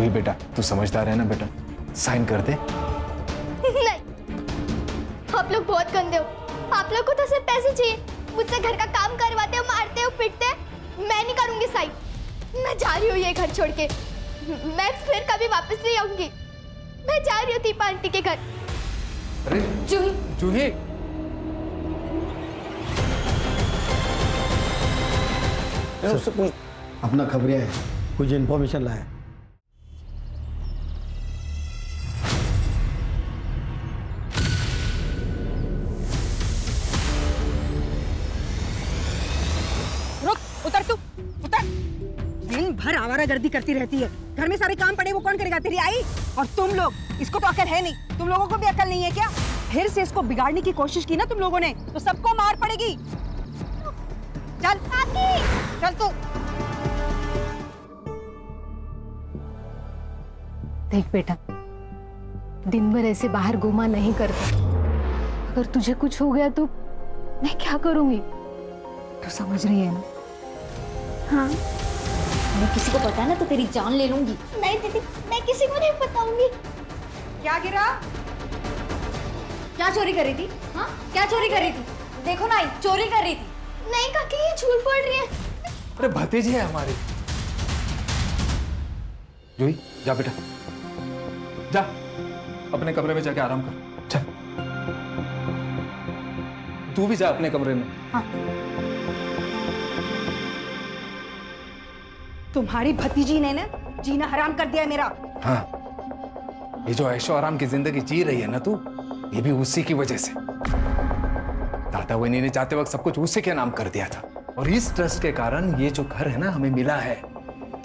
जूही बेटा, तू समझदार है ना बेटा, साइन कर दे। नहीं, आप लोग बहुत गंदे हो। आप लोग को तो सिर्फ पैसे चाहिए, मुझसे घर का काम करवाते हो, मारते हो, पीटते हो। मैं नहीं करूंगी साइन। मैं जा रही हूँ ये घर छोड़ के। मैं फिर कभी वापस नहीं आऊंगी। मैं जा रही हूँ दीपा आंटी के घर। अरे जूही, जूही, उससे कुछ अपना खबरिया है, कुछ इन्फॉर्मेशन लाया। रुक, उतर तू, उतर। दिन भर आवारागर्दी करती रहती है। घर में सारे काम पड़े वो कौन करेगा? तेरी आई और तुम लोग। इसको तो अकल है नहीं। तुम लोगों को भी अकल नहीं है क्या? फिर से इसको बिगाड़ने की कोशिश की ना तुम लोगों ने, तो सबको मार पड़ेगी। चल चल तू। देख बेटा, दिन भर ऐसे बाहर घूमा नहीं करते। अगर तुझे कुछ हो गया तो मैं क्या करूंगी? तू समझ रही है ना? हाँ। मैं किसी को पता है ना तो तेरी जान ले लूंगी। नहीं दीदी, मैं किसी को नहीं बताऊंगी। क्या गिरा? क्या चोरी कर रही थी? हाँ, क्या चोरी कर रही थी? देखो ना, चोरी कर रही थी। नहीं काकी, ये झूठ बोल रही है। अरे भतीजी है हमारी। जूही जा बेटा, जा अपने कमरे में जाके आराम कर। चल तू भी जा अपने कमरे में। हाँ। तुम्हारी भतीजी ने ना जीना हराम कर दिया है मेरा। हाँ, ये जो ऐशो आराम की जिंदगी जी रही है ना तू, ये भी उसी की वजह से। दादा वही ने जाते वक्त सब कुछ उसी के नाम कर दिया था, और इस ट्रस्ट के कारण ये जो घर है ना हमें मिला है,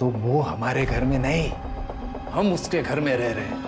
तो वो हमारे घर में नहीं, हम उसके घर में रह रहे हैं।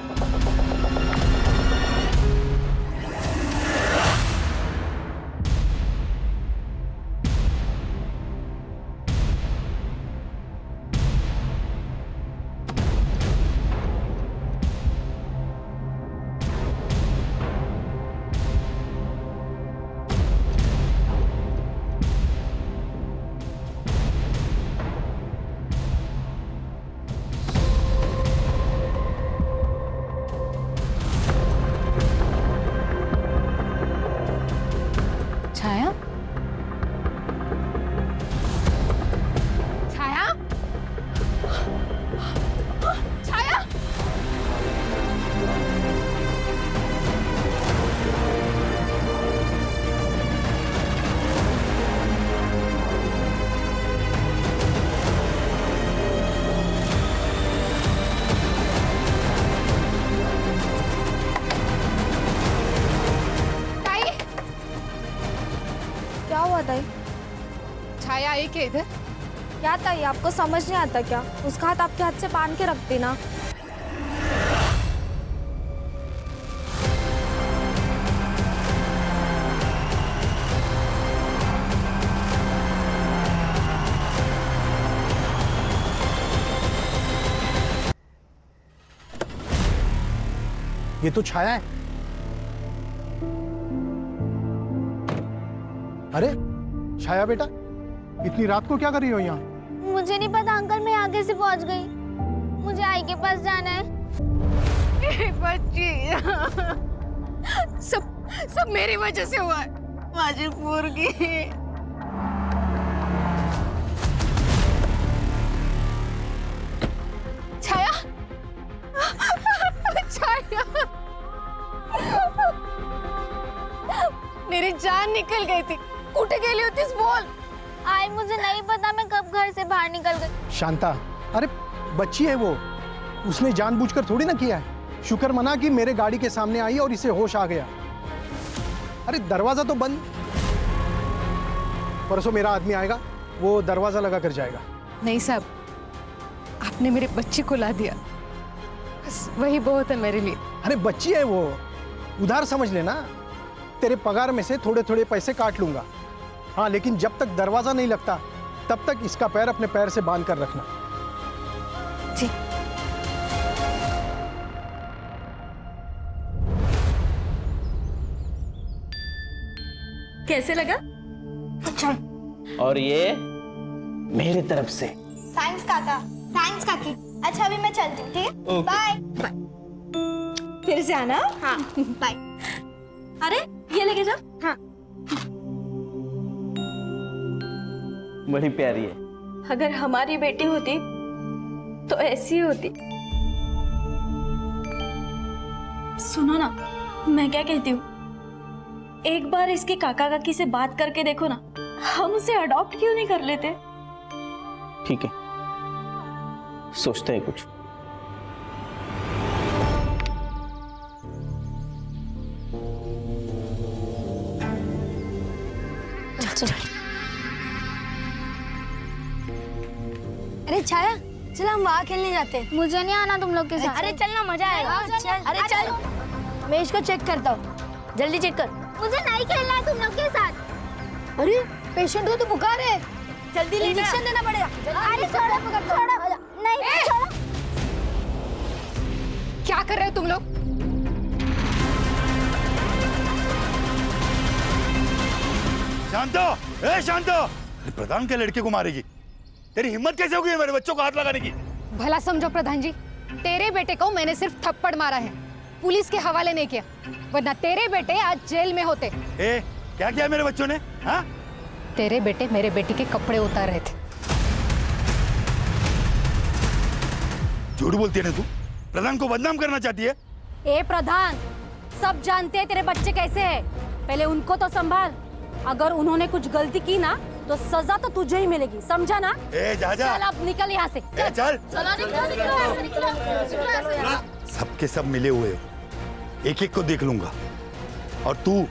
छाया, छाया, छाया। क्या हुआ ताई? छाया आई क्या इधर? क्या ताई, आपको समझ नहीं आता क्या? उसका हाथ आपके हाथ से बांध के रखती ना। ये तो छाया है। अरे छाया बेटा, इतनी रात को क्या कर रही हो यहाँ? मुझे नहीं पता अंकल, मैं आगे से पहुंच गई। मुझे आई के पास जाना है। बच्ची, सब मेरी वजह से हुआ है। माझी पोरगी। छाया, छाया, मेरी जान निकल गई थी। कुठे गेली होतीस बोल। आई मुझे नहीं पता मैं कब घर से बाहर निकल गई। शांता, अरे बच्ची है वो, उसने जानबूझकर थोड़ी ना किया है। शुक्र मना कि मेरे गाड़ी के सामने आई और इसे होश आ गया। अरे दरवाजा तो बंद। परसों मेरा आदमी आएगा, वो दरवाजा लगा कर जाएगा। नहीं साहब, आपने मेरे बच्चे को ला दिया, बस वही बहुत है मेरे लिए। अरे बच्ची है वो, उधार समझ लेना। तेरे पगार में से थोड़े थोड़े पैसे काट लूंगा। हाँ, लेकिन जब तक दरवाजा नहीं लगता तब तक इसका पैर अपने पैर से बांध कर रखना। जी। कैसे लगा? अच्छा। और ये मेरी तरफ से। थैंक्स काका, थैंक्स काकी। अच्छा अभी मैं चलती हूँ, ठीक है? बाय। फिर से आना। हाँ बाय। अरे ये लेके जाओ। हाँ। बड़ी प्यारी है। अगर हमारी बेटी होती तो ऐसी होती। सुनो ना, मैं क्या कहती हूँ, एक बार इसके काका काकी से बात करके देखो ना, हम उसे अडॉप्ट क्यों नहीं कर लेते? ठीक है, सोचते हैं कुछ। चल। अरे छाया, चल हम वहाँ खेलने जाते हैं। मुझे नहीं आना तुम लोग के साथ। अरे चल ना, मजा आएगा। अरे चल, मैं इसको चेक करता हूँ, जल्दी चेक कर। मुझे नहीं खेलना है तुम लोग के साथ। अरे पेशेंट को तो बुखार है, जल्दी ले इंजेक्शन देना पड़ेगा। अरे छोड़ो, नहीं छोड़ो। क्या कर रहे हो तुम लोग? शांतो, ए शांतो! प्रधान के लड़के को मारेगी? तेरी हिम्मत कैसे होगी मेरे बच्चों को हाथ लगाने की? भला समझो प्रधान जी, तेरे बेटे को मैंने सिर्फ थप्पड़ मारा है, पुलिस के हवाले नहीं किया, वरना तेरे बेटे आज जेल में होते। ए, क्या किया मेरे बच्चों ने? हाँ? तेरे बेटे मेरे बेटी के कपड़े उतार रहे थे। झूठ बोलती है ना तू? प्रधान को बदनाम करना चाहती है? ए प्रधान, सब जानते हैं तेरे बच्चे कैसे हैं। पहले उनको तो संभाल। अगर उन्होंने कुछ गलती की ना तो सजा तो तुझे ही मिलेगी, समझा ना? ए जा जा। चल अब निकल यहाँ से। ए चल। सबके सब मिले हुए हो, एक एक को देख लूंगा। और तू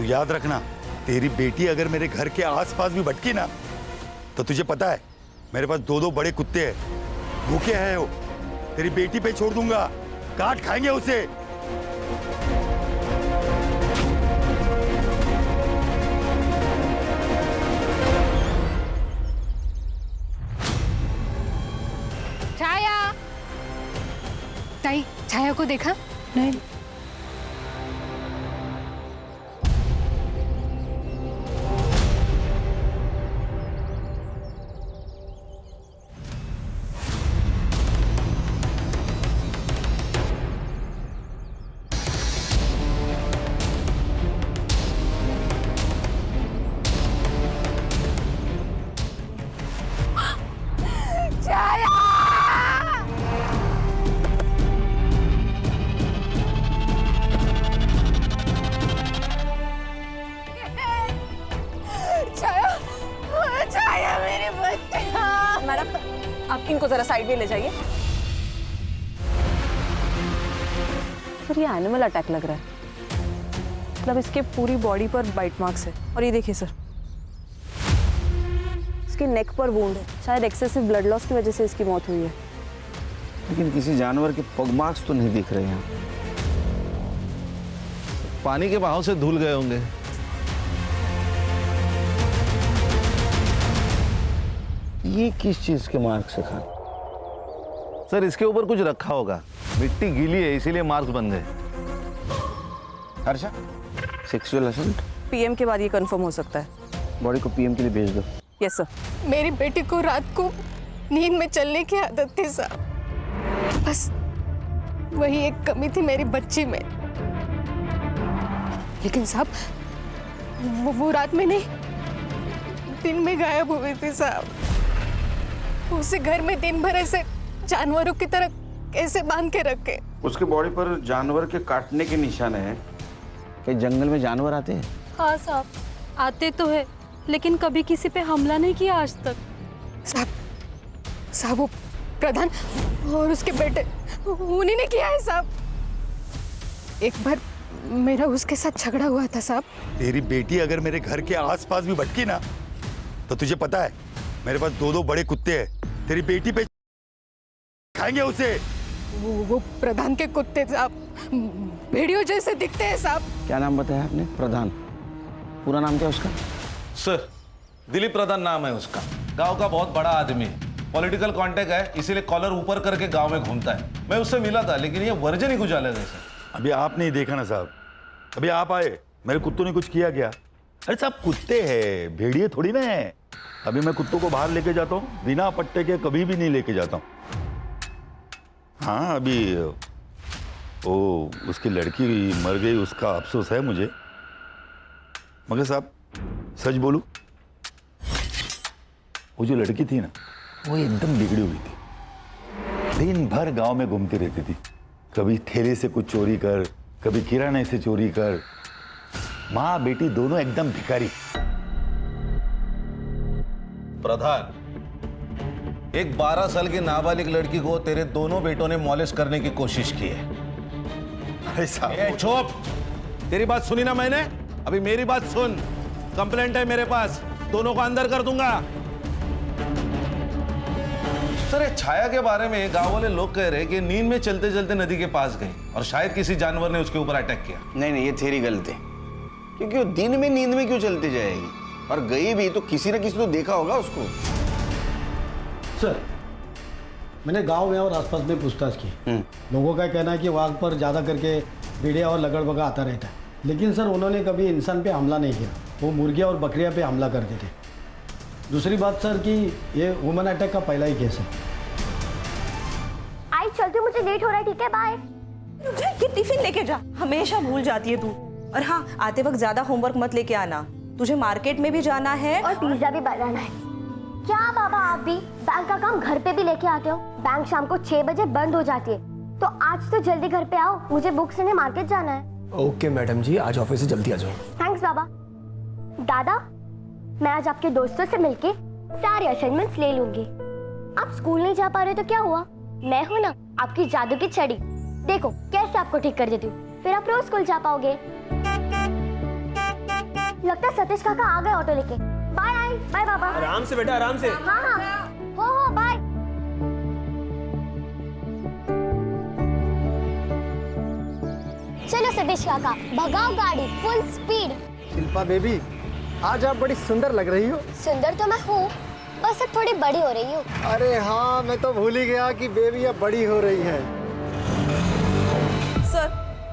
याद रखना, तेरी बेटी अगर मेरे घर के आसपास भी भटकी ना, तो तुझे पता है मेरे पास 2 बड़े कुत्ते हैं, भूखे हैं वो। तेरी बेटी पे छोड़ दूंगा, काट खाएंगे उसे। छाया, ताई, छाया को देखा? नहीं। मैडम, आप इनको जरा साइड में ले जाइए। सर, ये एनिमल अटैक लग रहा है। मतलब इसके पूरी बॉडी पर बाइट मार्क्स है। और ये देखिए सर, इसके नेक पर वुंड है। शायद एक्सेसिव ब्लड लॉस की वजह से इसकी मौत हुई है। लेकिन किसी जानवर के पग मार्क्स तो नहीं दिख रहे हैं। पानी के बहाव से धुल गए होंगे। ये किस चीज के मार्क्स है खान? सर, इसके ऊपर कुछ रखा होगा, मिट्टी गीली है इसीलिए मार्क्स बन गए। Harsha, sexual assault? पीएम के बाद ये कंफर्म हो सकता है। बॉडी को पीएम के लिए भेज दो। Yes sir. मेरी बेटी को रात को नींद में चलने की आदत थी साहब, बस वही एक कमी थी मेरी बच्ची में। लेकिन साहब वो रात में नहीं, दिन में गायब हुई थी साहब। उसे घर में दिन भर ऐसे जानवरों की तरह कैसे बांध के रखे? उसके बॉडी पर जानवर के काटने के निशान है। कहीं जंगल में जानवर आते हैं? हाँ साहब, आते तो है, लेकिन कभी किसी पे हमला नहीं किया आज तक। साहब वो प्रधान और उसके बेटे उन्हीं ने किया है साहब। एक बार मेरा उसके साथ झगड़ा हुआ था साहब। तेरी बेटी अगर मेरे घर के आसपास भी भटकी ना, तो तुझे पता है मेरे पास 2 बड़े कुत्ते हैं, तेरी बेटी पे खाएंगे उसे। वो प्रधान के कुत्ते साहब भेड़ियों जैसे दिखते हैं साहब। क्या नाम बताया आपने? प्रधान? पूरा नाम क्या उसका? सर, दिलीप प्रधान नाम है उसका। गांव का बहुत बड़ा आदमी है, पॉलिटिकल कांटेक्ट है, इसीलिए कॉलर ऊपर करके गांव में घूमता है। मैं उससे मिला था, लेकिन ये वर्जन ही कुछ अलग है सर। अभी आप नहीं देखा ना साहब, अभी आप आए, मेरे कुत्तों ने कुछ किया क्या? अरे साहब, कुत्ते हैं, भेड़िए थोड़ी ना है। अभी मैं कुत्तों को बाहर लेके जाता हूँ, बिना पट्टे के कभी भी नहीं लेके जाता हूँ। हाँ, अभी वो उसकी लड़की मर गई, उसका अफसोस है मुझे। मगर साहब सच बोलूं, वो जो लड़की थी ना, वो एकदम बिगड़ी हुई थी। दिन भर गांव में घूमती रहती थी, कभी ठेले से कुछ चोरी कर, कभी किराने से चोरी कर। माँ बेटी दोनों एकदम भिखारी। प्रधान, एक 12 साल की नाबालिग लड़की को तेरे दोनों बेटों ने मॉलेस्ट करने की कोशिश की है। अरे साहब, चुप! तेरी बात सुनी ना मैंने, अभी मेरी बात सुन। कंप्लेंट है मेरे पास, दोनों को अंदर कर दूंगा। सर, ये छाया के बारे में गांव वाले लोग कह रहे हैं कि नींद में चलते चलते नदी के पास गई और शायद किसी जानवर ने उसके ऊपर अटैक किया। नहीं, ये थ्योरी गलत है, क्योंकि वो दिन में नींद में क्यों चलती जाएगी, और गई भी तो किसी न किसी तो देखा होगा उसको। सर, मैंने गांव में और आसपास में पूछताछ की। लोगों का कहना है कि वाघ पर ज़्यादा करके भेड़िया और लगड़बगा आता रहता है, लेकिन सर उन्होंने कभी इंसान पे हमला नहीं किया। वो मुर्गियाँ और बकरियाँ पे हमला करते थे। दूसरी बात सर कि ये वुमन अटैक का पहला ही केस है। आई चलती, मुझे लेट हो रहा है, ठीक है, बाय। ये टिफिन लेके जा, हमेशा भूल जाती है तू। और हाँ, आते वक्त ज्यादा होमवर्क मत लेके आना, तुझे मार्केट में भी जाना है और पिज्जा भी बनाना है। क्या बाबा, आप भी बैंक का काम घर पे भी लेके आते हो? बैंक शाम को 6 बजे बंद हो जाती है, तो आज तो जल्दी घर पे आओ, मुझे बुक्स लेने मार्केट जाना है। ओके मैडम जी, आज ऑफिस से जल्दी आ जाओ। थैंक्स बाबा। दादा, मैं आज आपके दोस्तों से मिलके सारे असाइनमेंट्स ले लूंगी। आप स्कूल नहीं जा पा रहे तो क्या हुआ, मैं हूं ना आपकी जादू की छड़ी। देखो कैसे आपको ठीक कर देती हूँ, फिर आप रोज स्कूल जा पाओगे। लगता है सतीश काका आ गए ऑटो लेके। बाय बाय बाबा। आराम से बेटा, आराम से। हाँ हाँ, हो बाय। चलो सतीश काका, भगाओ गाड़ी फुल स्पीड। शिल्पा बेबी, आज आप बड़ी सुंदर लग रही हो। सुंदर तो मैं हूँ, बस अब थोड़ी बड़ी हो रही हूँ। अरे हाँ, मैं तो भूल ही गया कि बेबी अब बड़ी हो रही है। सर,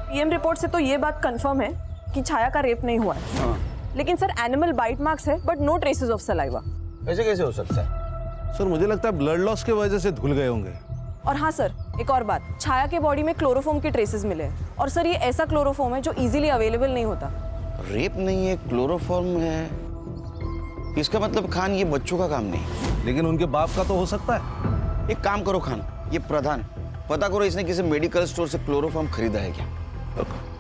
पीएम रिपोर्ट से तो ये बात कंफर्म है कि छाया का रेप नहीं हुआ है। लेकिन सर, एनिमल बाइट मार्क्स है but no traces of saliva. ऐसे कैसे हो सकता है? सर, मुझे लगता है ब्लड लॉस की वजह से धुल गए होंगे। और हाँ सर, एक और बात, छाया के बॉडी में क्लोरोफॉर्म के ट्रेसेस मिले हैं। और सर, ये ऐसा क्लोरोफॉर्म है जो इजीली अवेलेबल नहीं होता। रेप नहीं है, क्लोरोफॉर्म है, इसका मतलब खान ये बच्चों का काम नहीं। लेकिन उनके बाप का तो हो सकता है। एक काम करो खान, ये प्रधान, पता करो इसने किसी मेडिकल स्टोर से क्लोरोफॉर्म खरीदा है क्या।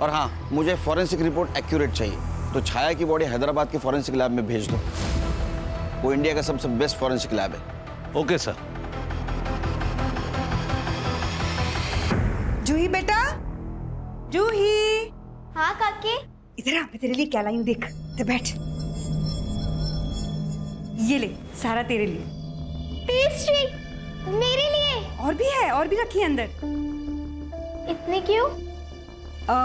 और हाँ, मुझे फॉरेंसिक रिपोर्ट एक्यूरेट चाहिए, तो छाया की बॉडी हैदराबाद के फॉरेंसिक लैब में भेज दो। वो इंडिया का सबसे बेस्ट फॉरेंसिक लैब है। Okay sir. जूही बेटा, जूही। हाँ काकी। इधर आ, मैं तेरे लिए क्या लाई हूँ, देख। तो बैठ, ये ले, सारा तेरे लिए। पेस्ट्री मेरे लिए? और भी है, और भी रखी है अंदर। इतने क्यों?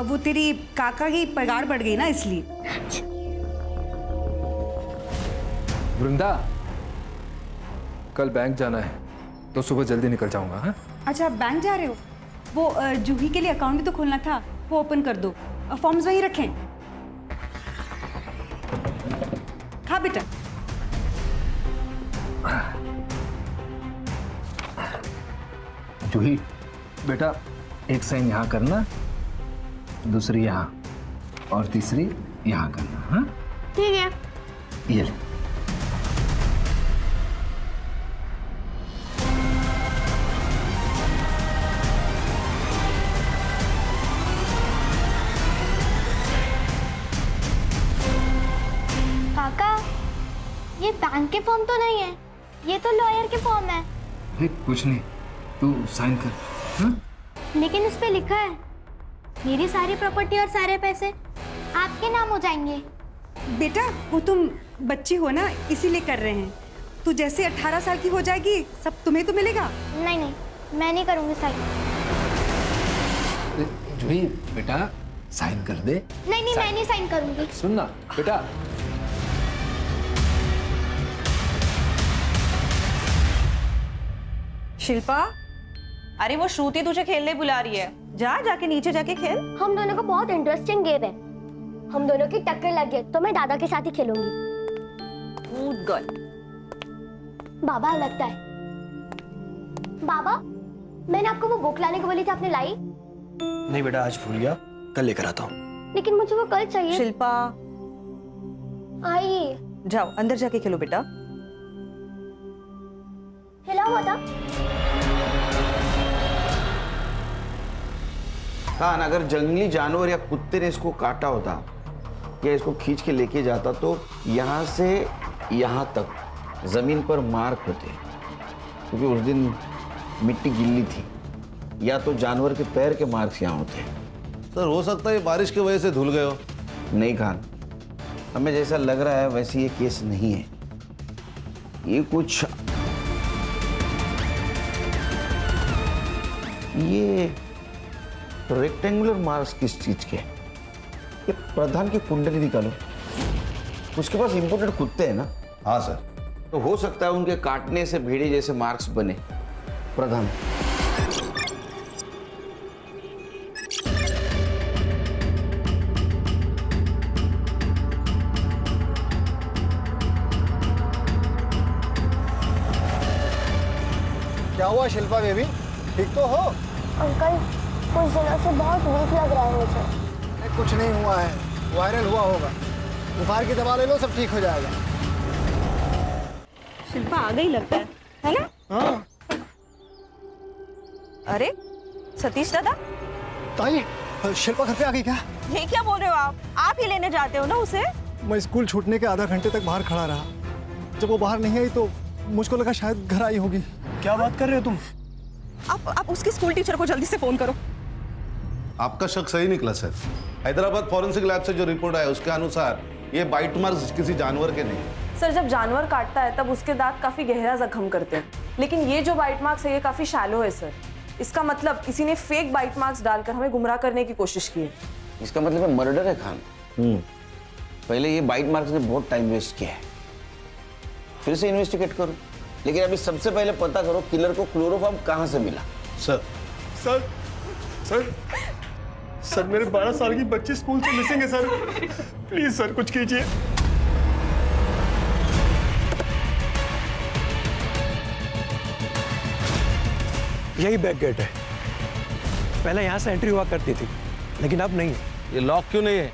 वो तेरी काका की पगार बढ़ गई ना, इसलिए। वृंदा, कल बैंक जाना है तो सुबह जल्दी निकल जाऊंगा। हाँ, अच्छा, बैंक जा रहे हो? वो जूही के लिए अकाउंट भी तो खोलना था, वो ओपन कर दो। फॉर्म्स वहीं रखें। हाँ बेटा। जूही बेटा, एक साइन यहाँ करना, दूसरी यहाँ और तीसरी यहाँ करना। हाँ ठीक है। ये ले। काका, ये बैंक के फॉर्म तो नहीं है, ये तो लॉयर के फॉर्म है। अरे कुछ नहीं, तू साइन कर। हाँ? लेकिन उस पे लिखा है मेरी सारी प्रॉपर्टी और सारे पैसे आपके नाम हो जाएंगे। बेटा, वो तुम बच्ची हो ना, इसीलिए कर रहे हैं। तू जैसे 18 साल की हो जाएगी, सब तुम्हें तो मिलेगा। नहीं नहीं, मैं नहीं करूँगी साइन। जूही बेटा, साइन कर दे। नहीं नहीं, मैं नहीं साइन करूँगी। सुन ना बेटा। शिल्पा, अरे वो श्रुति तुझे खेलने बुला रही है, जा जाके नीचे जाके खेल। हम दोनों को बहुत इंटरेस्टिंग गेम है, हम दोनों की टक्कर लग गई तो मैं दादा के साथ ही खेलूंगी। Good girl. बाबा लगता है। बाबा, मैंने आपको वो बुक लाने को बोली थी, आपने लाई? नहीं बेटा, आज भूल गया, कल लेकर आता हूँ। लेकिन मुझे वो कल चाहिए। शिल्पा, आई जाओ अंदर जाके खेलो बेटा। हिला हुआ था। खान, अगर जंगली जानवर या कुत्ते ने इसको काटा होता या इसको खींच के लेके जाता तो यहाँ से यहाँ तक जमीन पर मार्क होते, क्योंकि उस दिन मिट्टी गिल्ली थी, या तो जानवर के पैर के मार्क्स यहाँ होते। सर हो सकता है बारिश की वजह से धुल गए हो। नहीं खान, हमें जैसा लग रहा है वैसे ये केस नहीं है। ये कुछ ये रेक्टेंगुलर मार्क्स किस चीज के? ये प्रधान की कुंडली निकालो, उसके पास इंपोर्टेड कुत्ते हैं ना। हाँ सर। तो हो सकता है उनके काटने से भेड़े जैसे मार्क्स बने। प्रधान, क्या हुआ शिल्पा बेबी, ठीक तो हो? अंकल, कुछ दिनों से बहुत वीक लग रहा है मुझे। अरे कुछ नहीं हुआ है, वायरल हुआ होगा। बुखार की दवा ले लो, सब ठीक हो जाएगा। शिल्पा आ गई लगता है ना? हाँ। अरे सतीश दादा, ताई, शिल्पा घर पे आ गई क्या? ये क्या बोल रहे हो आप ही लेने जाते हो ना उसे? मैं स्कूल छूटने के आधा घंटे तक बाहर खड़ा रहा। जब वो बाहर नहीं आई तो मुझको लगा शायद घर आई होगी। क्या बात कर रहे हो तुम? आप उसकी स्कूल टीचर को जल्दी से फोन करो। आपका शक सही निकला सर। हैदराबाद फॉरेंसिक लैब से जो रिपोर्ट आया उसके अनुसार ये बाइट मार्क्स किसी जानवर के नहीं। सर, जब जानवर काटता है तब उसके दांत काफी गहरा जख्म करते हैं, लेकिन ये जो बाइट मार्क्स है ये काफी शैलो है सर। इसका मतलब किसी ने फेक बाइट मार्क्स डालकर हमें गुमराह करने की कोशिश की है। इसका मतलब है मर्डर है खान। पहले ये बाइट मार्क्स ने बहुत टाइम वेस्ट किया है, फिर से इन्वेस्टिगेट करो। लेकिन अभी सबसे पहले पता करो किलर को क्लोरोफॉर्म कहाँ से मिला। सर सर सर सर मेरे 12 साल की बच्ची स्कूल से मिसिंग है सर। प्लीज सर कुछ कीजिए। यही बैक गेट है, पहले यहाँ से एंट्री हुआ करती थी, लेकिन अब नहीं। ये लॉक क्यों नहीं है?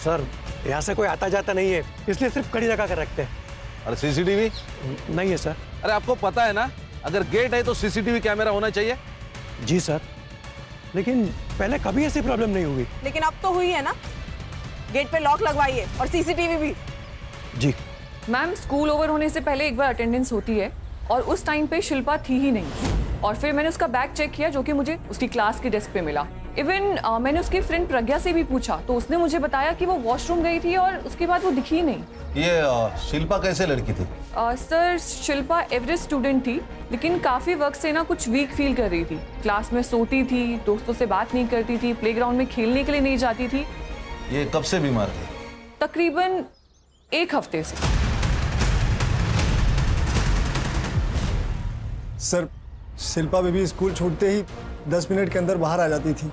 सर यहाँ से कोई आता जाता नहीं है, इसलिए सिर्फ कड़ी लगा कर रखते हैं। और सीसीटीवी नहीं है सर। अरे आपको पता है ना, अगर गेट है तो सीसीटीवी कैमरा होना चाहिए। जी सर, लेकिन पहले कभी ऐसी प्रॉब्लम नहीं हुई। लेकिन अब तो हुई है ना, गेट पे लॉक लगवाइए और सीसीटीवी भी। जी मैम, स्कूल ओवर होने से पहले एक बार अटेंडेंस होती है और उस टाइम पे शिल्पा थी ही नहीं। और फिर मैंने उसका बैग चेक किया जो कि मुझे उसकी क्लास की डेस्क पे मिला। इवन मैंने उसकी फ्रेंड प्रज्ञा से भी पूछा तो उसने मुझे बताया कि वो वॉशरूम गई थी और उसके बाद वो दिखी ही नहीं। ये शिल्पा कैसे लड़की थी? सर, शिल्पा एवरेज स्टूडेंट थी, लेकिन काफ़ी वक्त से ना कुछ वीक फील कर रही थी। क्लास में सोती थी, दोस्तों से बात नहीं करती थी, प्लेग्राउंड में खेलने के लिए नहीं जाती थी। ये कब से बीमार थी? तकरीबन 1 हफ्ते से। सर, शिल्पा बेबी स्कूल छूटते ही 10 मिनट के अंदर बाहर आ जाती थी,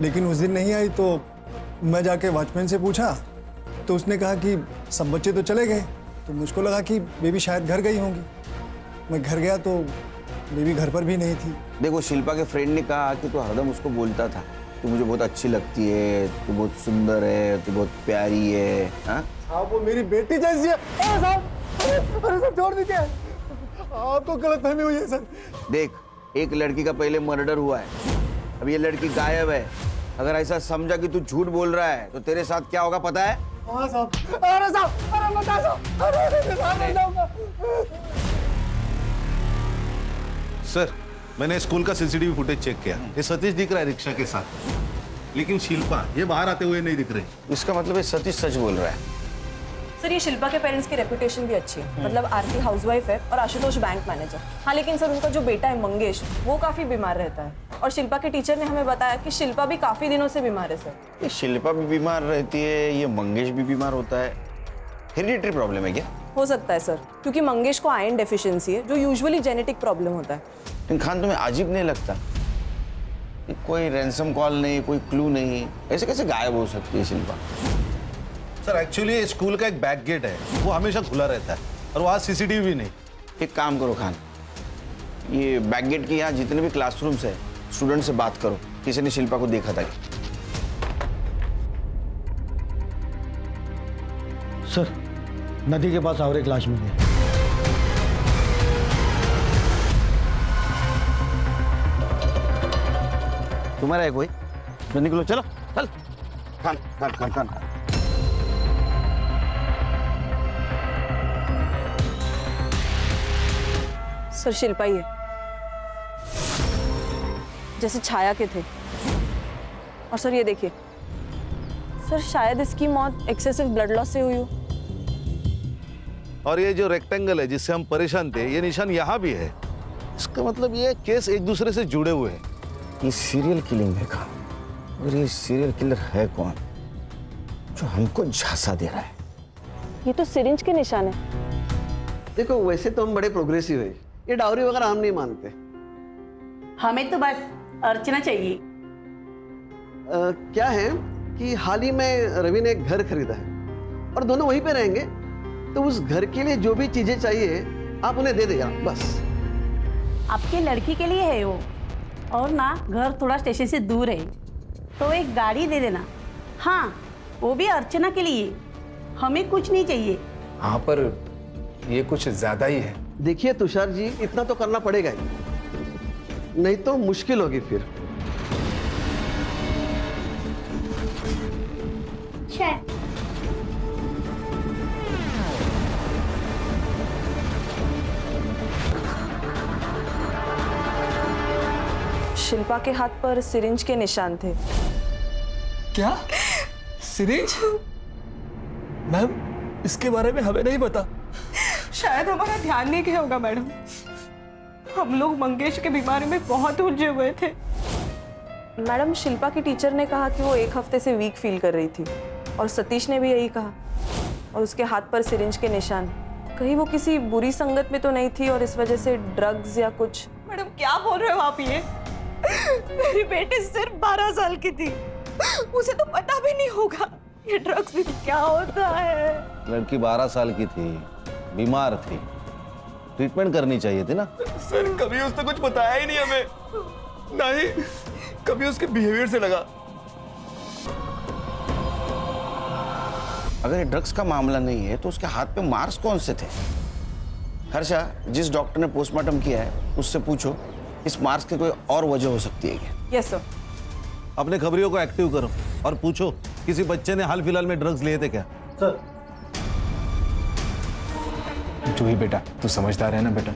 लेकिन उस दिन नहीं आई। तो मैं जाके वॉचमैन से पूछा तो उसने कहा कि सब बच्चे तो चले गए। तो मुझको लगा कि बेबी शायद घर गई होंगी। मैं घर गया तो बेबी घर पर भी नहीं थी। देखो, शिल्पा के फ्रेंड ने कहा कि तू हरदम उसको बोलता था तू मुझे बहुत अच्छी लगती है, तू बहुत सुंदर है, तू बहुत प्यारी है। हाँ, साहब वो मेरी बेटी जैसी है। अरे साहब, अरे साहब छोड़ दीजिए, आपको गलतफहमी हुई है सर। देख, एक लड़की का पहले मर्डर हुआ है, अब ये लड़की गायब है। अगर ऐसा समझा कि तू झूठ बोल रहा है तो तेरे साथ क्या होगा पता है? हाँ साहब, अरे साहब, अरे बता साहब, अरे साहब नहीं जाऊंगा। सर, मैंने स्कूल का सीसीटीवी फुटेज चेक किया। ये सतीश दिख रहा है रिक्शा के साथ, लेकिन शिल्पा ये बाहर आते हुए नहीं दिख रही। इसका मतलब है सतीश सच बोल रहा है। सर, ये शिल्पा के पेरेंट्स की रेपुटेशन भी अच्छी है। मतलब आरती हाउसवाइफ है और आशुतोष बैंक मैनेजर। हाँ, लेकिन सर उनका जो बेटा है मंगेश, वो काफी बीमार रहता है। और शिल्पा के टीचर ने हमें बताया कि शिल्पा भी काफी दिनों से बीमार है सर। ये शिल्पा भी बीमार रहती है, ये मंगेश भी बीमार होता है। हेरिडिटरी प्रॉब्लम है क्या? हो सकता है सर, क्योंकि मंगेश को आयरन डेफिशिएंसी है जो यूजुअली जेनेटिक प्रॉब्लम होता है। लेकिन खान, तुम्हें अजीब नहीं लगता? कोई रैंसम कॉल नहीं, कोई क्लू नहीं, ऐसे कैसे गायब हो सकती है शिल्पा? सर, एक्चुअली स्कूल का एक बैक गेट है, वो हमेशा खुला रहता है और वहाँ सीसीटीवी भी नहीं। एक काम करो खान, ये बैकगेट के यहाँ जितने भी क्लासरूम्स है, स्टूडेंट से बात करो, किसी ने शिल्पा को देखा था। सर नदी के पास और एक लाश मिली है। तुम्हारा है कोई? तो निकलो, चलो चल। खान खान खान खान खान। सर शिल्पा ही है, जैसे छाया के थे। और सर ये देखिए सर, शायद इसकी मौत एक्सेसिव ब्लड लॉस से हुई हो। और ये जो रेक्टेंगल है जिससे हम परेशान थे, ये निशान यहाँ भी है। इसका मतलब ये केस एक दूसरे से जुड़े हुए हैं। ये सीरियल किलिंग है का, और ये सीरियल किलर है कौन जो हमको झांसा दे रहा है? ये तो सिरिंज के निशान है। देखो वैसे तो हम बड़े प्रोग्रेसिव है, ये डाउरी वगैरह हम नहीं मानते। हमें तो बस अर्चना चाहिए। क्या है कि हाल ही में रवि ने एक घर खरीदा है और दोनों वहीं पे रहेंगे, तो उस घर के लिए जो भी चीजें चाहिए आप उन्हें दे देगा बस। आपके लड़की के लिए है वो, और ना घर थोड़ा स्टेशन से दूर है, तो एक गाड़ी दे देना। हाँ, वो भी अर्चना के लिए, हमें कुछ नहीं चाहिए। हाँ पर ये कुछ ज्यादा ही है। देखिए तुषार जी, इतना तो करना पड़ेगा ही, नहीं तो मुश्किल होगी फिर। शिल्पा के हाथ पर सिरिंज के निशान थे। क्या? सिरिंज? मैम, इसके बारे में हमें नहीं पता। शायद हमारा ध्यान नहीं गया होगा मैडम। हम लोग मंगेश के बीमारी में बहुत उलझे हुए थे। मैडम, शिल्पा की टीचर ने कहा कि वो एक हफ्ते से वीक फील कर रही थी, और सतीश ने भी यही कहा। और उसके हाथ पर सिरिंज के निशान, कहीं वो किसी बुरी संगत में तो नहीं थी और इस वजह से ड्रग्स या कुछ? मैडम क्या बोल रहे हो आप ये? मेरी बेटी सिर्फ 12 साल की थी, उसे तो पता भी नहीं होगा ये ड्रग्स भी क्या होता है। लड़की 12 साल की थी, बीमार थी, ट्रीटमेंट करनी चाहिए थी ना। सर कभी उसने कुछ बताया ही नहीं हमें, नहीं कभी उसके बिहेवियर से लगा। अगर ये ड्रग्स का मामला नहीं है तो उसके हाथ पे मार्क्स कौन से थे? हर्षा, जिस डॉक्टर ने पोस्टमार्टम किया है उससे पूछो इस मार्क्स की कोई और वजह हो सकती है क्या? Yes sir. अपने खबरियों को एक्टिव करो और पूछो किसी बच्चे ने हाल फिलहाल में ड्रग्स लिए थे क्या? सर जूही बेटा, तू समझदार है ना बेटा,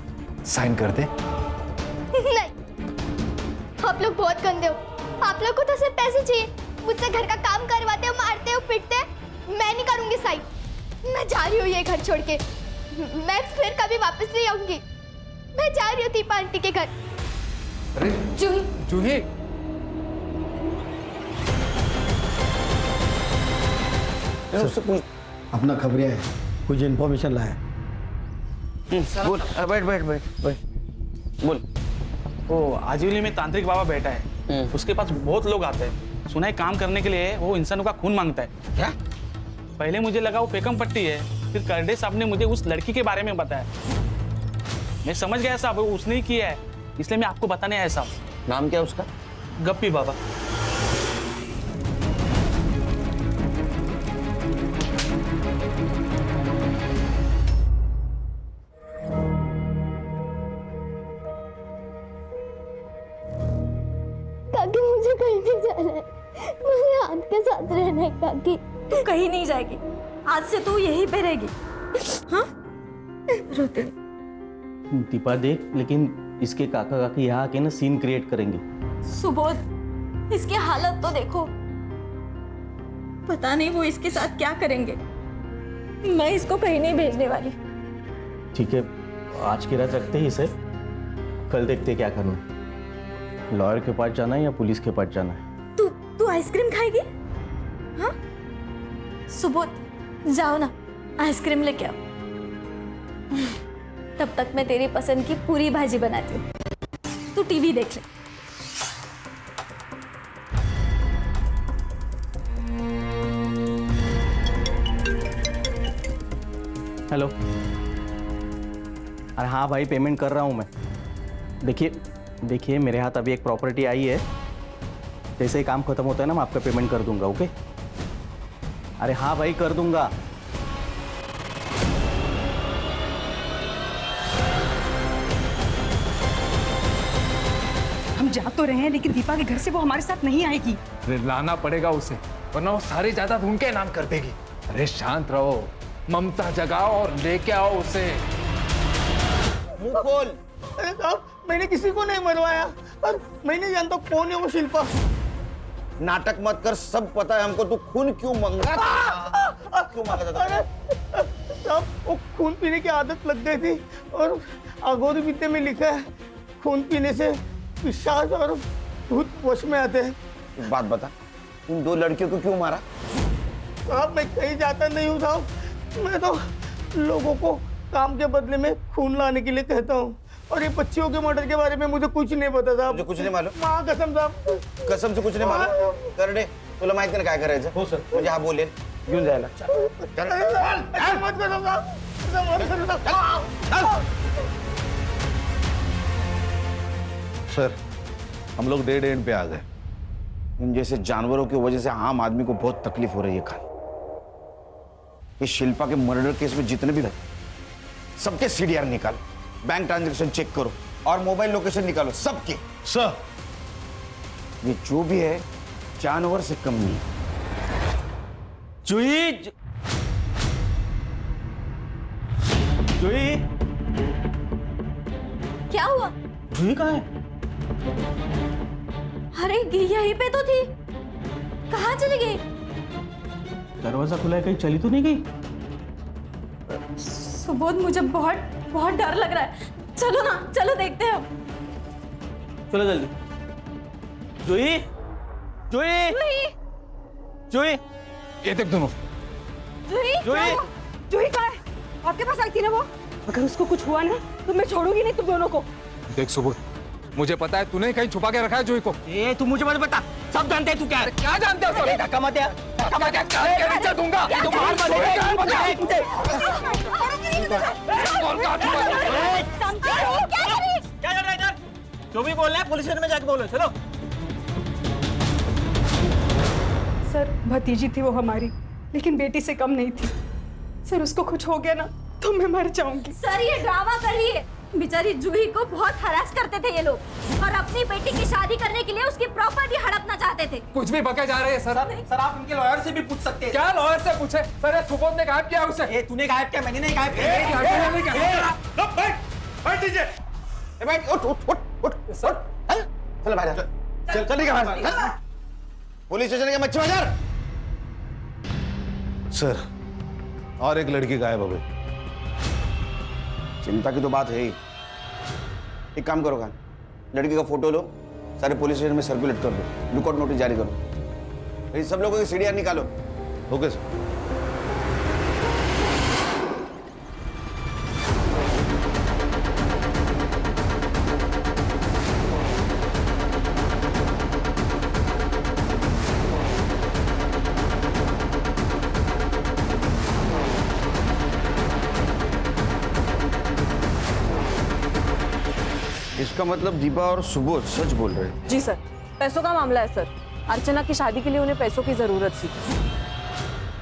साइन कर दे। नहीं, आप लोग बहुत गंदे हो। आप लोग को तो सिर्फ पैसे चाहिए, मुझसे घर का काम करवाते हो, मारते हो, पीटते हो। मैं नहीं करूंगी साइन। मैं जा रही हूँ ये घर छोड़ के, मैं फिर कभी वापस नहीं आऊंगी। मैं जा रही हूँ दीपा आंटी के घर। अरे जूही, जूही, उससे पूछ। अपना खबरिया है, कुछ इन्फॉर्मेशन लाया। बोल, बैठ बैठ बैठ बैठ, बोल। वो आजीवली में तांत्रिक बाबा बैठा है, उसके पास बहुत लोग आते हैं। सुना है काम करने के लिए वो इंसानों का खून मांगता है। क्या? पहले मुझे लगा वो पेकम पट्टी है, फिर करडे साहब ने मुझे उस लड़की के बारे में बताया। मैं समझ गया साहब वो उसने ही किया है, इसलिए मैं आपको बताने आया साहब। नाम क्या है उसका? गप्पी बाबा। काकी मुझे कहीं नहीं जाना है, मुझे आपके साथ रहना है काकी। तू कहीं नहीं जाएगी, आज से तू यहीं पे रहेगी। हाँ? रोते दीपा देख, लेकिन इसके काका काकी यहाँ आके ना सीन क्रिएट करेंगे। सुबोध, इसकी हालत तो देखो, पता नहीं वो इसके साथ क्या करेंगे। मैं इसको कहीं नहीं भेजने वाली। ठीक है, आज की रात रखते ही इसे, कल देखते क्या करना है। लॉयर के पास जाना है या पुलिस के पास जाना है? तू आइसक्रीम खाएगी? हाँ? सुबोध, जाओ ना, आइसक्रीम लेके आओ। तब तक मैं तेरी पसंद की पूरी भाजी बनाती हूँ, तू टीवी देख ले। हेलो। अरे हाँ भाई, पेमेंट कर रहा हूँ मैं। देखिए मेरे हाथ अभी एक प्रॉपर्टी आई है, जैसे ही काम खत्म होता है ना मैं आपका पेमेंट कर दूंगा। ओके? अरे हाँ भाई, कर दूंगा। हम जा तो रहे हैं, लेकिन दीपा के घर से वो हमारे साथ नहीं आएगी। अरे लाना पड़ेगा उसे, वरना वो सारी जायदाद उनके नाम कर देगी। अरे शांत रहो, ममता जगाओ और लेके आओ उसे। मुंह खोल। अरे साहब, मैंने किसी को नहीं मरवाया और मैं नहीं जानता कौन है वो शिल्पा। नाटक मत कर, सब पता है हमको। तू खून क्यों मांगा क्यों मांगा था? अरे साहब, वो खून पीने की आदत लग गई थी और अघोरी विद्या में लिखा है खून पीने से पिशाच और भूत वश में आते हैं। एक बात बता, उन 2 लड़कियों को क्यों मारा? साहब, मैं कहीं जाता नहीं हूँ साहब, मैं तो लोगों को काम के बदले में खून लाने के लिए कहता हूँ। और ये बच्चियों के मर्डर के बारे में मुझे कुछ नहीं पता साहब। मुझे कुछ नहीं मालूम? माँ कसम साहब, कसम से कुछ नाही मालूम? कर दे, तुला माहिती ना काय करायचं? हो सर. म्हणजे हा बोलेल घेऊन जायला. मत करो साहब, मत करो साहब. सर, हम लोग डेड एंड पे आ गए। इन जैसे जानवरों की वजह से आम आदमी को बहुत तकलीफ हो रही है खान। ये शिल्पा के मर्डर केस में जितने भी थे, सबके सीडीआर निकालो, बैंक ट्रांजैक्शन चेक करो और मोबाइल लोकेशन निकालो, सबके। सर, ये जो भी है जानवर से कम नहीं। जूही, जूही, क्या हुआ? जूही कहाँ है? अरे यहीं पे तो थी, कहाँ चली गई? दरवाजा खुला है, कहीं चली तो नहीं गई? सुबोध, मुझे बहुत बहुत डर लग रहा है। चलो ना, चलो देखते हैं। चलो जल्दी। जूही, जूही, जूही, ये देख दोनों। जूही, जूही, जूही कहाँ है? आपके पास आई थी ना वो? अगर उसको कुछ हुआ ना तो मैं छोड़ूंगी नहीं तुम दोनों को। देख सुबोध, मुझे पता है तूने कहीं छुपा के रखा है जूही को। ए, तू मुझे मत बता, सब जानते हैं तू क्या है। क्या जानते हो सब? धक्का मत यार, धक्का मत यार, कान के नीचे दूंगा। तुम मार मत दे। क्या कर रहा है इधर? जो भी बोलना है पुलिस स्टेशन में जाके बोलो। चलो। सर, भतीजी थी वो हमारी, लेकिन बेटी से कम नहीं थी। सर, उसको कुछ हो गया ना तो मैं मर जाऊंगी। सर, ये ड्रामा कर रही है। बेचारी जूही को बहुत हरास करते थे ये लोग और अपनी बेटी की शादी करने के लिए उसकी प्रॉपर्टी हड़पना चाहते थे। कुछ भी बके जा रहे हैं सर। सर, आप इनके लॉयर से भी पूछ सकते हैं। क्या लॉयर से पूछे? सर, ये सुबोध ने गायब किया उसे। ए, तूने गायब किया, मैंने नहीं गायब किया। बैठ दीजिए। बैठ, उठ उठ उठ उठ सर, चल बाहर चल, चल निकल बाहर। पुलिस स्टेशन के मच्छी बाजार। सर, और एक लड़की गायब हो गई। चिंता की तो बात है ही। एक काम करो खान, लड़की का फोटो लो, सारे पुलिस स्टेशन में सर्कुलेट कर दो, लुकआउट नोटिस जारी करो। ये सब लोगों की सीडीआर निकालो। Okay sir. इसका मतलब दीपा और सुबोध सच बोल रहे हैं। जी सर, पैसों का मामला है सर। अर्चना की शादी के लिए उन्हें पैसों की जरूरत थी।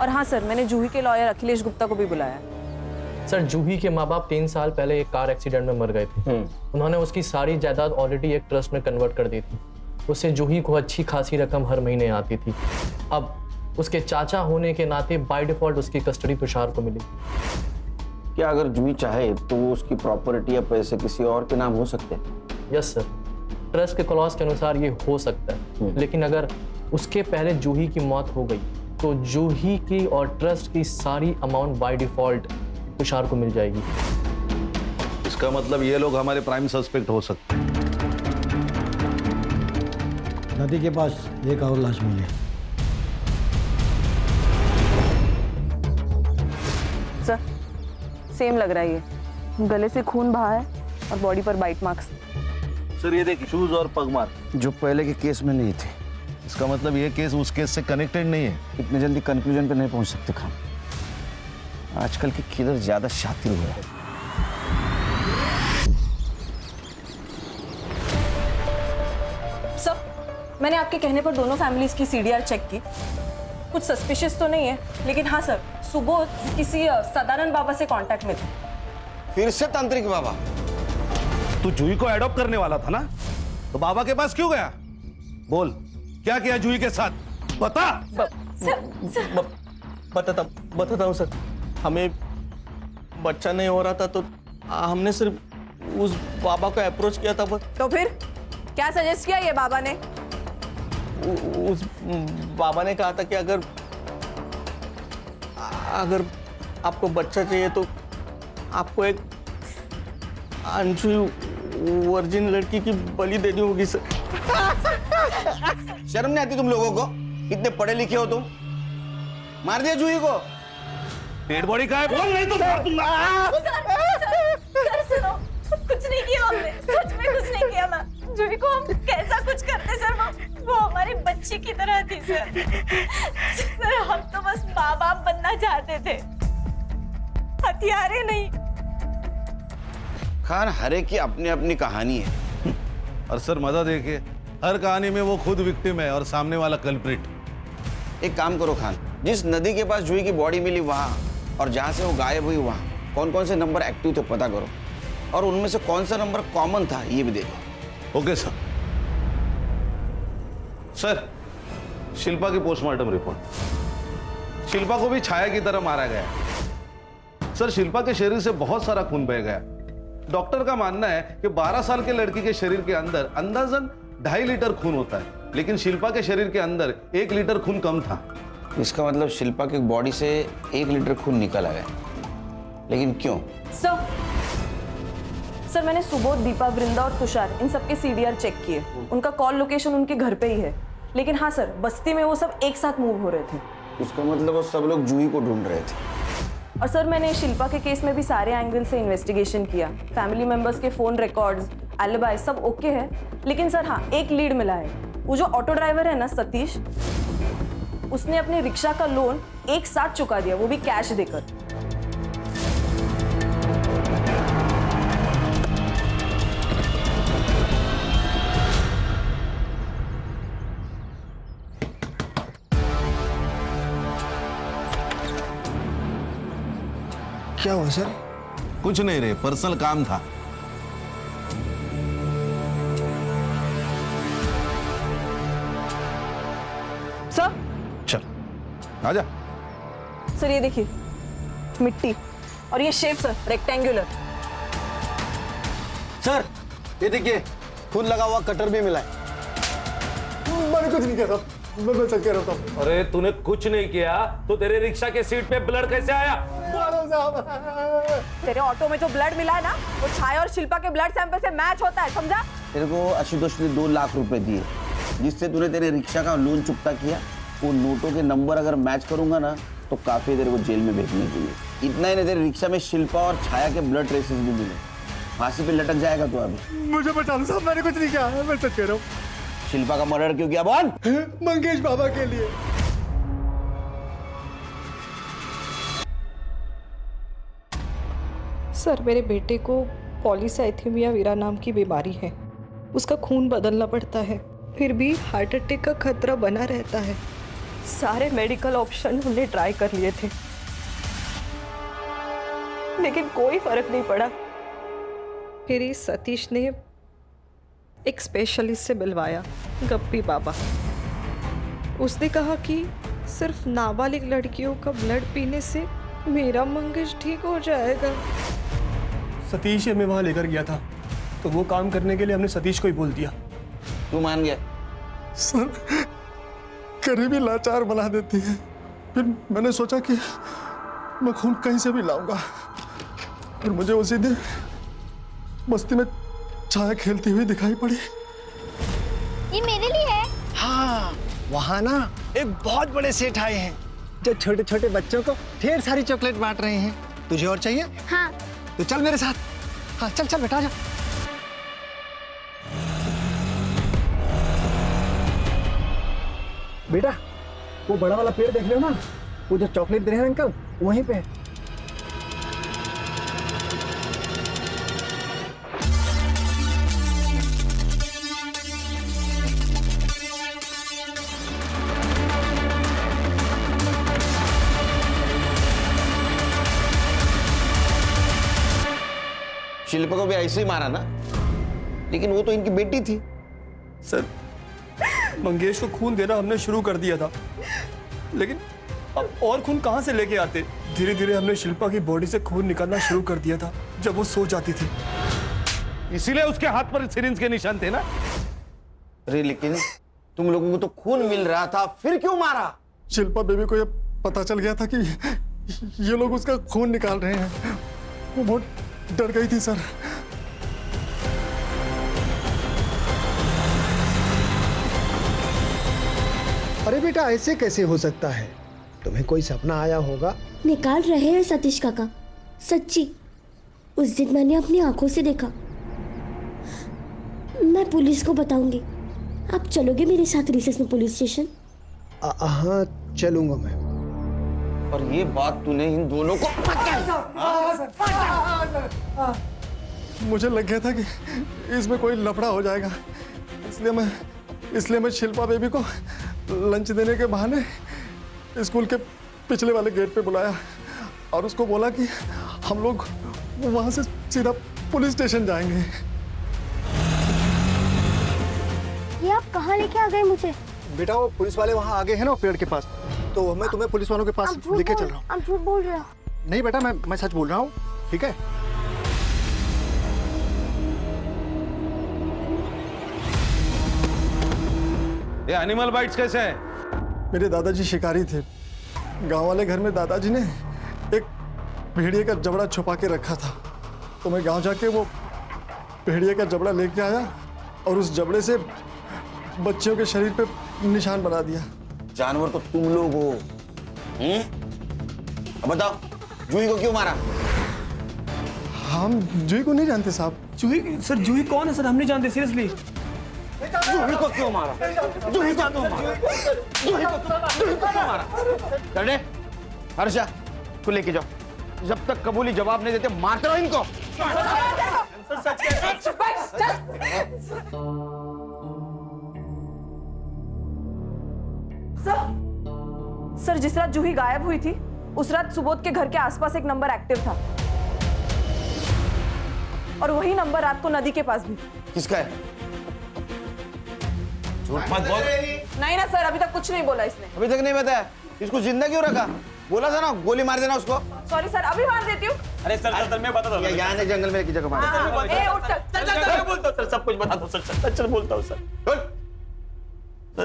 और हाँ सर, मैंने जूही के लॉयर अखिलेश गुप्ता को भी बुलाया है। सर, जूही के माँ बाप 3 साल पहले एक कार एक्सीडेंट में मर गए थे। उन्होंने उसकी सारी जायदाद ऑलरेडी एक ट्रस्ट में कन्वर्ट कर दी थी। उससे जूही को अच्छी खासी रकम हर महीने आती थी। अब उसके चाचा होने के नाते बाय डिफॉल्ट उसकी कस्टडी तुषार को मिली। क्या अगर जूही चाहे तो उसकी प्रॉपर्टी या पैसे किसी और के नाम हो सकते हैं? यस सर, ट्रस्ट के क्लॉज के अनुसार ये हो सकता है। लेकिन अगर उसके पहले जूही की मौत हो गई तो जूही की और ट्रस्ट की सारी अमाउंट बाय डिफॉल्ट तुषार को मिल जाएगी। इसका मतलब ये लोग हमारे प्राइम सस्पेक्ट हो सकते हैं। नदी के पास एक और लाश मिली। सर, सेम लग रहा है ये। गले से खून बहा है और बॉडी पर बाइट मार्क्स। सर, ये देखिए, शूज और पग मार्क जो पहले के केस में नहीं थे। इसका मतलब ये केस उस केस से कनेक्टेड नहीं है। इतने जल्दी कंक्लूजन पे नहीं पहुंच सकते खान। आजकल के किलर ज्यादा शातिर हो रहे हैं। मैंने आपके कहने पर दोनों फैमिलीज की सीडीआर चेक की। कुछ सस्पिशियस तो नहीं है, लेकिन हाँ सर, सुबोध किसी सदानंद बाबा से कांटेक्ट में थे। फिर से तांत्रिक बाबा? तू जूही को एडॉप्ट करने वाला था ना, तो बाबा के पास क्यों गया? बोल, क्या किया जूही के साथ? बता। बताता हूँ सर। हमें बच्चा नहीं हो रहा था तो हमने सिर्फ उस बाबा को अप्रोच किया था। तो फिर क्या सजेस्ट किया ये बाबा ने? उस बाबा ने कहा था कि अगर आपको बच्चा चाहिए तो आपको एक अनछुई वर्जिन लड़की की बलि देनी होगी सर। शर्म नहीं आती तुम लोगों को? इतने पढ़े लिखे हो तुम। मार दिया जूही को? डेड बॉडी का है, बोल नहीं तो मार दूंगा। सर सुनो, कुछ नहीं किया हमने, सच में कुछ नहीं किया ना। जूही को हम कैसा कुछ करते सर, वो हमारी बच्ची की तरह थी सर। सर हम तो बस माँ बाप बनना चाहते थे, हथियारे नहीं। खान, हर एक की अपनी अपनी कहानी है। और सर मजा देखिए, हर कहानी में वो खुद विक्टिम है और सामने वाला कल्प्रिट। एक काम करो खान, जिस नदी के पास जूही की बॉडी मिली वहां और जहां से वो गायब हुई वहां कौन कौन से नंबर एक्टिव थे पता करो, और उनमें से कौन सा नंबर कॉमन था ये भी देखो। Okay sir. सर, शिल्पा की पोस्टमार्टम रिपोर्ट। शिल्पा को भी छाया की तरह मारा गया। सर, शिल्पा के शरीर से बहुत सारा खून बह गया। डॉक्टर का मानना है कि 12 साल के लड़की के शरीर के अंदर अंदाजन 2.5 लीटर खून होता है, लेकिन शिल्पा के शरीर के अंदर 1 लीटर खून कम था। इसका मतलब शिल्पा की बॉडी से 1 लीटर खून निकल आया, लेकिन क्यों? सर मैंने सुबोध, दीपा, वृंदा और तुषार इन सबके सीडीआर चेक किए। उनका कॉल लोकेशन उनके घर पे ही है, लेकिन हाँ सर, बस्ती में वो सब एक साथ मूव हो रहे थे। इसका मतलब वो सब लोग जूही को ढूंढ रहे थे। और सर मैंने शिल्पा के केस में भी सारे एंगल से इन्वेस्टिगेशन किया। फैमिली मेंबर्स के फोन रिकॉर्ड्स, एलिबाई सब ओके है, लेकिन सर हाँ, एक लीड मिला है। वो जो ऑटो ड्राइवर है ना सतीश, उसने अपने रिक्शा का लोन एक साथ चुका दिया, वो भी कैश देकर। क्या हुआ सर? कुछ नहीं रे, पर्सनल काम था। सर चल आजा। सर ये देखिए, मिट्टी और ये शेप सर रेक्टेंगुलर। सर ये देखिए, खून लगा हुआ कटर भी मिला है। मैंने कुछ नहीं किया था, मैं सच कह रहा था। अरे तूने कुछ नहीं किया तो तेरे रिक्शा के सीट पे ब्लड कैसे आया? तेरे ऑटो में जो ब्लड मिला है ना, वो छाया और शिल्पा के ब्लड सैंपल से मैच होता है, समझा? तेरे को आशुतोष ने 2 लाख रुपए दिए, जिससे तूने तेरे रिक्शा का लोन चुकता किया। वो नोटों के नंबर अगर मैच करूंगा ना तो काफी तेरे को जेल में भेजने के लिए। इतना ही नहीं, तेरे रिक्शा में शिल्पा और छाया के ब्लड ट्रेसेस भी मिले। फांसी पे लटक जाएगा तू अभी। मुझे बता दो साहब, मैंने कुछ नहीं किया, मैं सच कह रहा हूँ। शिल्पा का मर्डर क्यों किया बोल? मंगेश बाबा के लिए। सर मेरे बेटे को पॉलीसाइथेमिया वीरा नाम की बीमारी है। उसका खून बदलना पड़ता है, फिर भी हार्ट अटैक का खतरा बना रहता है। सारे मेडिकल ऑप्शन हमने ट्राई कर लिए थे, लेकिन कोई फर्क नहीं पड़ा। फिर इस सतीश ने एक स्पेशलिस्ट से मिलवाया, गप्पी बाबा। उसने कहा कि सिर्फ नाबालिग लड़कियों का ब्लड पीने से मेरा मंगेश ठीक हो जाएगा। सतीश हमें वहां लेकर गया था, तो वो काम करने के लिए हमने सतीश को ही बोल दिया। तू मान गया? सर करीबी लाचार बना देती है। फिर मैंने सोचा कि मैं खून कहीं से भी लाऊंगा, और मुझे उसी दिन बस्ती में छाया खेलती हुई दिखाई पड़ी। ये मेरे लिए है। हाँ, वहाँ ना एक बहुत बड़े सेठ आए हैं जो छोटे छोटे बच्चों को ढेर सारी चॉकलेट बांट रहे हैं। तुझे और चाहिए? हाँ। तो चल मेरे साथ। हाँ चल चल बेटा, जा। बेटा वो बड़ा वाला पेड़ देख रहे हो ना, वो जो चॉकलेट दे रहे हैं अंकल, वहीं पे है। शिल्पा को भी ऐसे ही मारा ना, लेकिन वो तो इनकी बेटी थी। सर मंगेश को खून देना हमने शुरू कर दिया था, लेकिन अब और खून कहाँ से लेके आते? धीरे धीरे हमने शिल्पा की बॉडी से खून निकालना शुरू कर दिया था जब वो सो जाती थी। इसीलिए उसके हाथ पर सिरिंज के निशान थे ना। अरे लेकिन तुम लोगों को तो खून मिल रहा था, फिर क्यों मारा? शिल्पा बेबी को ये पता चल गया था कि ये लोग उसका खून निकाल रहे हैं, वो बहुत डर गई थी सर। अरे बेटा ऐसे कैसे हो सकता है? तुम्हें कोई सपना आया होगा। निकाल रहे हैं सतीश काका, सच्ची। उस दिन मैंने अपनी आंखों से देखा। मैं पुलिस को बताऊंगी। आप चलोगे मेरे साथ रिसेस में पुलिस स्टेशन? हाँ चलूंगा मैं। और ये बात तूने इन दोनों को मुझे लग गया था कि इसमें कोई लफड़ा हो जाएगा, इसलिए मैं शिल्पा बेबी को लंच देने के बहाने स्कूल के पिछले वाले गेट पे बुलाया और उसको बोला कि हम लोग वहां से सीधा पुलिस स्टेशन जाएंगे। ये आप कहाँ लेके आ गए मुझे? बेटा वो पुलिस वाले वहाँ आगे हैं ना, पेड़ के पास, तो मैं तुम्हें पुलिस वालों के पास लेके चल रहा हूँ। आप झूठ बोल रहे हो। नहीं बेटा, मैं सच बोल रहा हूँ, ठीक है? ये एनिमल बाइट्स कैसे है? मेरे दादाजी शिकारी थे। गांव वाले घर में दादाजी ने एक भेड़िए का जबड़ा छुपा के रखा था, तो मैं गांव जाके वो भेड़िए का जबड़ा लेके आया और उस जबड़े से बच्चियों के शरीर पे निशान बना दिया। जानवर तो तुम लोग हो। अब बताओ जूही को क्यों मारा? हम जूही को नहीं जानते साहब। जूही? सर जूही कौन है सर? हम नहीं जानते सीरियसली। जूही को क्यों मारा? जूही को क्यों मारा? जूही को क्यों मारा? चले हर्षा को लेके जाओ, जब तक कबूली जवाब नहीं देते मारते रहो इनको। सर जिस रात जूही गायब हुई थी उस रात सुबोध के घर के आसपास एक नंबर एक्टिव था, और वही नंबर रात को नदी के पास भी। किसका है? झूठ मत बोल। नहीं ना सर, अभी तक कुछ नहीं बोला इसने। अभी तक नहीं बताया? इसको जिंदा क्यों रखा? बोला था ना गोली मार देना उसको। सॉरी सर, अभी मार देती हूँ। अरे सर मैं बता दूं। यहाँ से जंगल में की जगह मार। ए उठ चल। बोलता हूँ सर, सब कुछ बता दो सर। सच बोलता हूँ सर।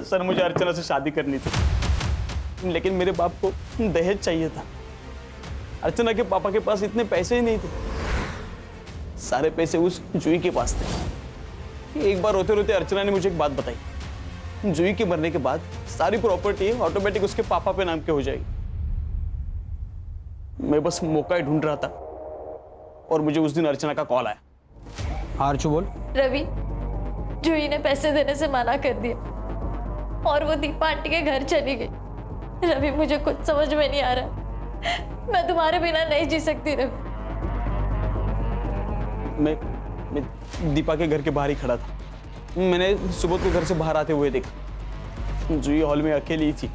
सर मुझे अर्चना से शादी करनी थी, लेकिन मेरे बाप को दहेज चाहिए था। अर्चना के पापा के पास इतने पैसे ही नहीं थे, सारे पैसे उस जूही के पास थे। एक बार रोते रोते अर्चना ने मुझे एक बात बताई, जूही के मरने के बाद सारी प्रॉपर्टी ऑटोमेटिक उसके पापा पे नाम के हो जाएगी। मैं बस मौका ही ढूंढ रहा था और मुझे उस दिन अर्चना का कॉल आया। आरचू बोल। रवि, जूही ने पैसे देने से मना कर दिया और वो दीपा आंटी के घर चली गई। रवि मुझे कुछ समझ में नहीं आ रहा, मैं तुम्हारे बिना नहीं जी सकती रवि। मैं दीपा के घर के बाहर ही खड़ा था। मैंने सुबोध को घर से बाहर आते हुए देखा, जूही हॉल में अकेली ही थी।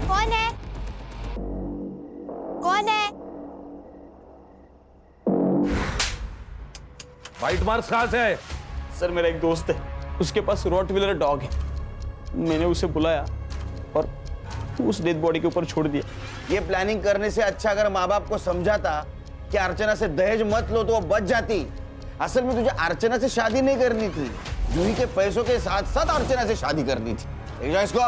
कौन है? कौन है? वाइट मार्क्स कहाँ से है? सर मेरा एक दोस्त है, उसके पास रॉटविलर डॉग है। मैंने उसे बुलाया और उस डेड बॉडी के ऊपर छोड़ दिया। ये प्लानिंग करने से अच्छा अगर माँ बाप को समझाता कि अर्चना से दहेज मत लो तो वो बच जाती। असल में तुझे अर्चना से शादी नहीं करनी थी, जूही के पैसों के साथ साथ अर्चना से शादी करनी थी। इसको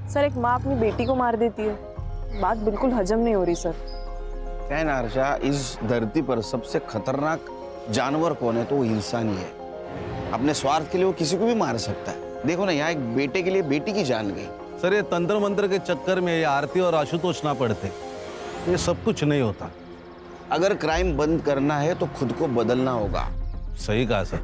सर एक माँ अपनी बेटी को मार देती है, बात बिल्कुल हजम नहीं हो रही सर। क्या है ना हर्षा, इस धरती पर सबसे खतरनाक जानवर कौन है? तो वो इंसान ही है। अपने स्वार्थ के लिए वो किसी को भी मार सकता है। देखो ना, यहाँ एक बेटे के लिए बेटी की जान गई। सर ये तंत्र मंत्र के चक्कर में ये आरती और आशुतोष ना पड़ते, ये सब कुछ नहीं होता। अगर क्राइम बंद करना है तो खुद को बदलना होगा। सही कहा सर।